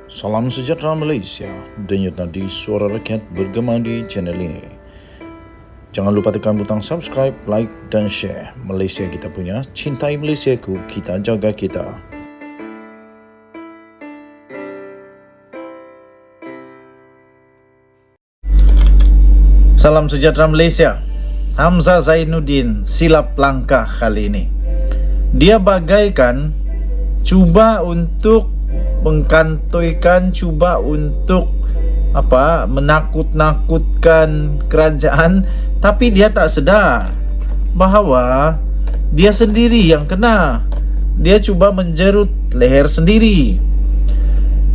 Salam sejahtera Malaysia, denyut nadi suara rakyat bergema di channel ini. Jangan lupa tekan butang subscribe, like dan share. Malaysia kita punya, cintai Malaysiaku, kita jaga kita. Salam sejahtera Malaysia. Hamzah Zainuddin silap langkah kali ini. Dia bagaikan cuba untuk mengkantoikan, cuba untuk menakut-nakutkan kerajaan, tapi dia tak sedar bahawa dia sendiri yang kena. Dia cuba menjerut leher sendiri.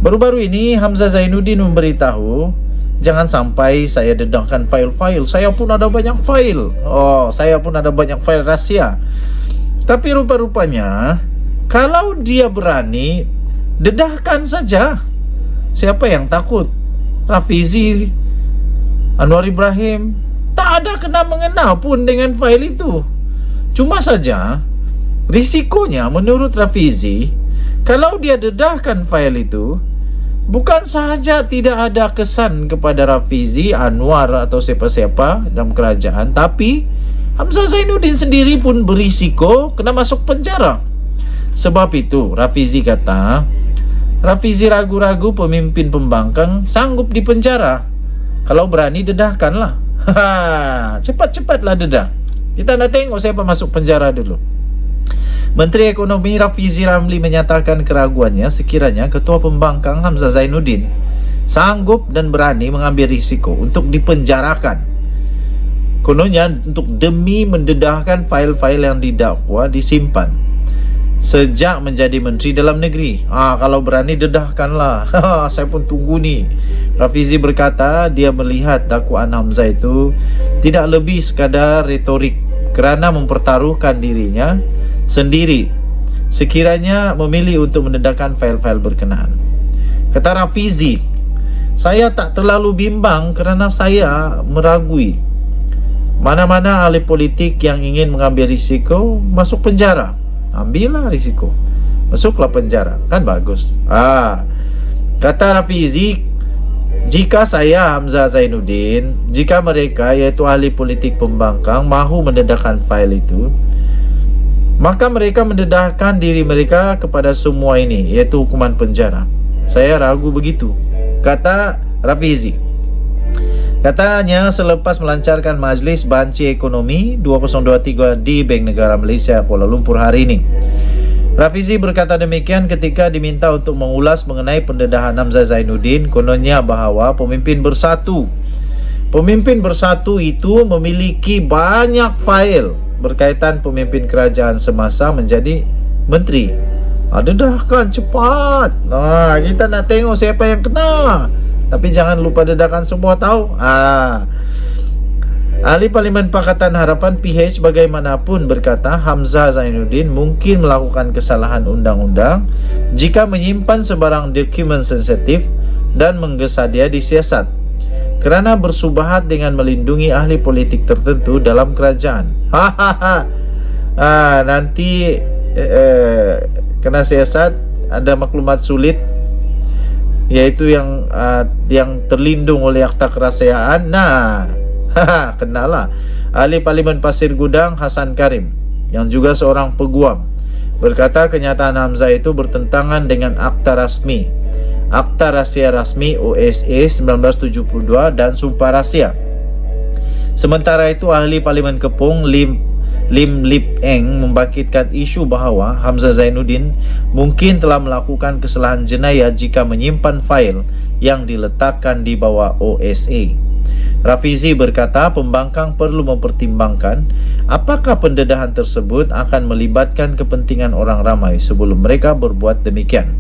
Baru-baru ini Hamzah Zainuddin memberitahu, jangan sampai saya dedahkan fail-fail. Saya pun ada banyak fail. Saya pun ada banyak fail rahsia. Tapi rupa-rupanya kalau dia berani, dedahkan saja. Siapa yang takut? Rafizi, Anwar Ibrahim, tak ada kena-mengena pun dengan fail itu. Cuma saja risikonya menurut Rafizi, kalau dia dedahkan fail itu, bukan sahaja tidak ada kesan kepada Rafizi, Anwar atau siapa-siapa dalam kerajaan, tapi Hamzah Zainuddin sendiri pun berisiko kena masuk penjara. Sebab itu Rafizi kata, Rafizi ragu-ragu pemimpin pembangkang sanggup dipenjara. Kalau berani dedahkanlah. Cepat-cepatlah dedah. Kita nak tengok siapa masuk penjara dulu. Menteri Ekonomi Rafizi Ramli menyatakan keraguannya sekiranya Ketua Pembangkang Hamzah Zainuddin sanggup dan berani mengambil risiko untuk dipenjarakan. Kononnya untuk demi mendedahkan fail-fail yang didakwa disimpan sejak menjadi Menteri Dalam Negeri. Kalau berani dedahkanlah. Saya pun tunggu ni. Rafizi berkata dia melihat dakwaan Hamzah itu tidak lebih sekadar retorik kerana mempertaruhkan dirinya sendiri sekiranya memilih untuk mendedahkan fail-fail berkenaan. Kata Rafizi, saya tak terlalu bimbang kerana saya meragui mana-mana ahli politik yang ingin mengambil risiko masuk penjara. Ambillah risiko, masuklah penjara, kan bagus. Kata Rafizi, jika saya Hamzah Zainuddin, jika mereka iaitu ahli politik pembangkang mahu mendedahkan fail itu, maka mereka mendedahkan diri mereka kepada semua ini, iaitu hukuman penjara. Saya ragu begitu, kata Rafizi. Katanya selepas melancarkan Majlis Banci Ekonomi 2023 di Bank Negara Malaysia Kuala Lumpur hari ini. Rafizi berkata demikian ketika diminta untuk mengulas mengenai pendedahan Hamzah Zainuddin. Kononnya bahawa pemimpin bersatu itu memiliki banyak fail berkaitan pemimpin kerajaan semasa menjadi menteri. Dedahkan cepat. Kita nak tengok siapa yang kena. Tapi jangan lupa dedahkan semua, tahu. Ahli Parlimen Pakatan Harapan PH bagaimanapun berkata Hamzah Zainuddin mungkin melakukan kesalahan undang-undang jika menyimpan sebarang dokumen sensitif dan menggesa dia disiasat kerana bersubahat dengan melindungi ahli politik tertentu dalam kerajaan. Nanti kena siasat, ada maklumat sulit iaitu yang terlindung oleh akta kerahsiaan. Kenalah. Ahli Parlimen Pasir Gudang Hassan Karim yang juga seorang peguam berkata kenyataan Hamzah itu bertentangan dengan Akta Rahsia Rasmi OSA 1972 dan Sumpah Rahsia. Sementara itu ahli Parlimen Kepong Lim Lip Eng membangkitkan isu bahawa Hamzah Zainuddin mungkin telah melakukan kesalahan jenayah jika menyimpan fail yang diletakkan di bawah OSA. Rafizi berkata pembangkang perlu mempertimbangkan apakah pendedahan tersebut akan melibatkan kepentingan orang ramai sebelum mereka berbuat demikian.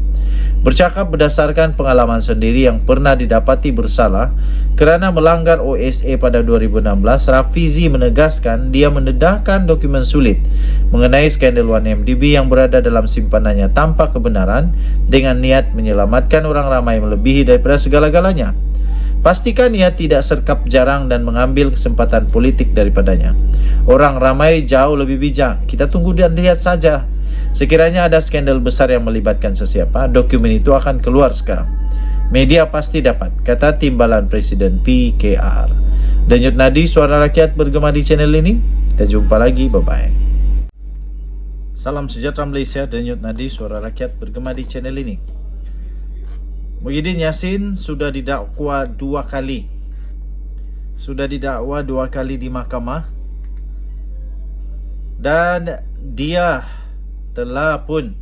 Bercakap berdasarkan pengalaman sendiri yang pernah didapati bersalah kerana melanggar OSA pada 2016, Rafizi menegaskan dia mendedahkan dokumen sulit mengenai skandal 1MDB yang berada dalam simpanannya tanpa kebenaran dengan niat menyelamatkan orang ramai melebihi daripada segala-galanya. Pastikan ia tidak serkap jarang dan mengambil kesempatan politik daripadanya. Orang ramai jauh lebih bijak. Kita tunggu dan lihat saja. Sekiranya ada skandal besar yang melibatkan sesiapa, dokumen itu akan keluar sekarang. Media pasti dapat, kata Timbalan Presiden PKR. Denyut nadi suara rakyat bergema di channel ini. Kita jumpa lagi, bye-bye. Salam sejahtera Malaysia, denyut nadi suara rakyat bergema di channel ini. Muhyiddin Yassin sudah didakwa 2 kali. Sudah didakwa 2 kali di mahkamah. Dan dia telah pun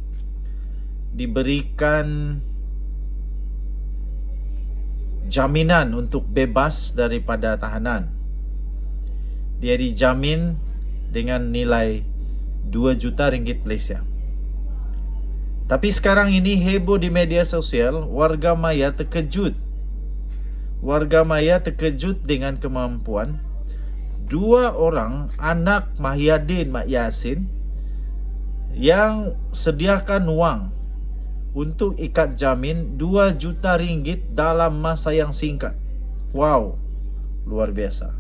diberikan jaminan untuk bebas daripada tahanan. Dia dijamin dengan nilai 2 juta ringgit Malaysia. Tapi sekarang ini heboh di media sosial, warga maya terkejut. Warga maya terkejut dengan kemampuan 2 orang anak Muhyiddin Yassin yang sediakan wang untuk ikat jamin 2 juta ringgit dalam masa yang singkat. Wow, luar biasa.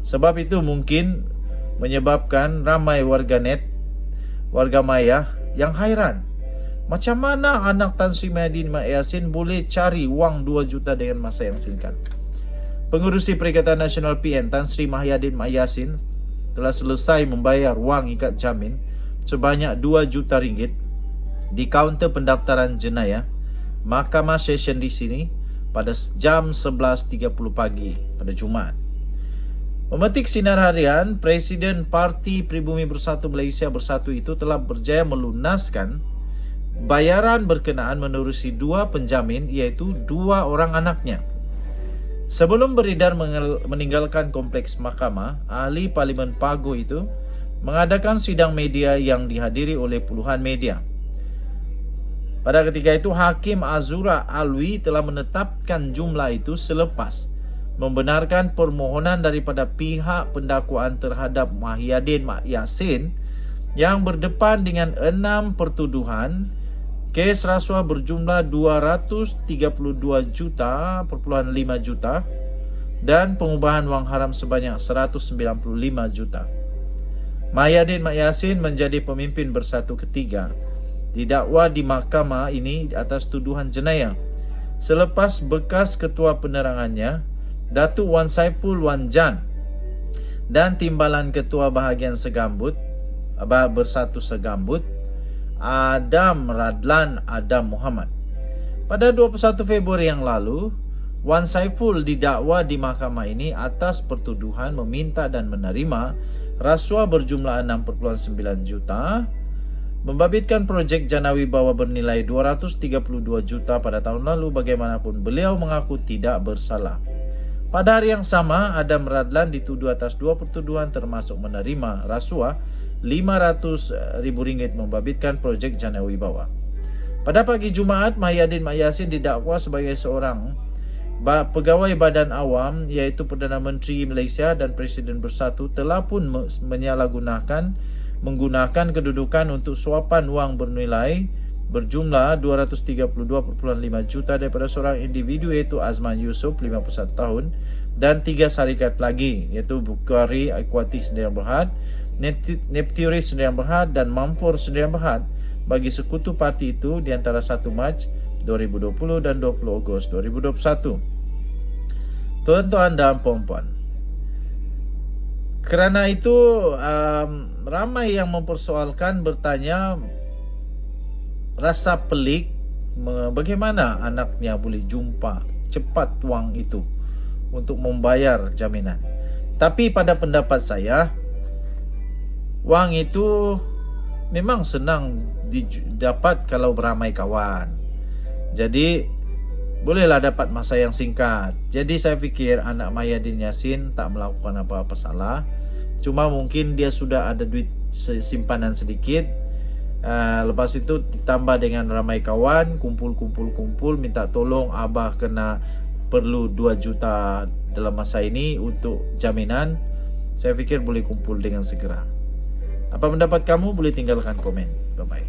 Sebab itu mungkin menyebabkan ramai warganet, warga maya yang hairan. Macam mana anak Tan Sri Muhyiddin Yassin boleh cari wang 2 juta dengan masa yang singkat? Pengurusi Perikatan Nasional PN Tan Sri Muhyiddin Yassin telah selesai membayar wang ikat jamin sebanyak 2 juta ringgit di kaunter pendaftaran jenayah Mahkamah Session di sini pada jam 11.30 pagi pada Jumaat. Memetik sinar harian, Presiden Parti Pribumi Bersatu Malaysia Bersatu itu telah berjaya melunaskan bayaran berkenaan menerusi 2 penjamin, iaitu 2 orang anaknya. Sebelum beredar meninggalkan kompleks mahkamah, ahli Parlimen Pago itu mengadakan sidang media yang dihadiri oleh puluhan media. Pada ketika itu, Hakim Azura Alwi telah menetapkan jumlah itu selepas membenarkan permohonan daripada pihak pendakwaan terhadap Muhyiddin Yassin yang berdepan dengan 6 pertuduhan kes rasuah berjumlah 232.5 juta dan pengubahan wang haram sebanyak 195 juta. Muhyiddin Yassin menjadi pemimpin bersatu ketiga didakwa di mahkamah ini atas tuduhan jenayah selepas bekas ketua penerangannya Datuk Wan Saiful Wan Jan dan timbalan ketua bahagian Segambut Bersatu Segambut Adam Radlan Adam Muhammad. Pada 21 Februari yang lalu, Wan Saiful didakwa di mahkamah ini atas pertuduhan meminta dan menerima rasuah berjumlah 6.9 juta, membabitkan projek Jana Wibawa bernilai 232 juta pada tahun lalu. Bagaimanapun, beliau mengaku tidak bersalah. Pada hari yang sama, Adam Radlan dituduh atas 2 pertuduhan termasuk menerima rasuah RM500,000 membabitkan projek Jana Wibawa. Pada pagi Jumaat, Muhyiddin Yassin didakwa sebagai seorang pegawai badan awam, iaitu Perdana Menteri Malaysia dan Presiden Bersatu telah pun menggunakan kedudukan untuk suapan wang bernilai berjumlah 232.5 juta daripada seorang individu, iaitu Azman Yusof 51 tahun dan 3 syarikat lagi, iaitu Bukhari Equity Sdn Bhd, Nepturi Sdn Bhd dan Mamfor Sdn Bhd bagi sekutu parti itu di antara 1 Mac 2020 dan 20 Ogos 2021. Tuan-tuan dan puan-puan, kerana itu ramai yang mempersoalkan, bertanya rasa pelik bagaimana anaknya boleh jumpa cepat wang itu untuk membayar jaminan. Tapi pada pendapat saya, wang itu memang senang didapat kalau beramai kawan. Jadi bolehlah dapat masa yang singkat. Jadi saya fikir anak Muhyiddin Yassin tak melakukan apa-apa salah. Cuma mungkin dia sudah ada duit simpanan sedikit. Lepas itu ditambah dengan ramai kawan, kumpul minta tolong, abah kena perlu 2 juta dalam masa ini untuk jaminan. Saya fikir boleh kumpul dengan segera. Apa pendapat kamu? Boleh tinggalkan komen. Bye bye.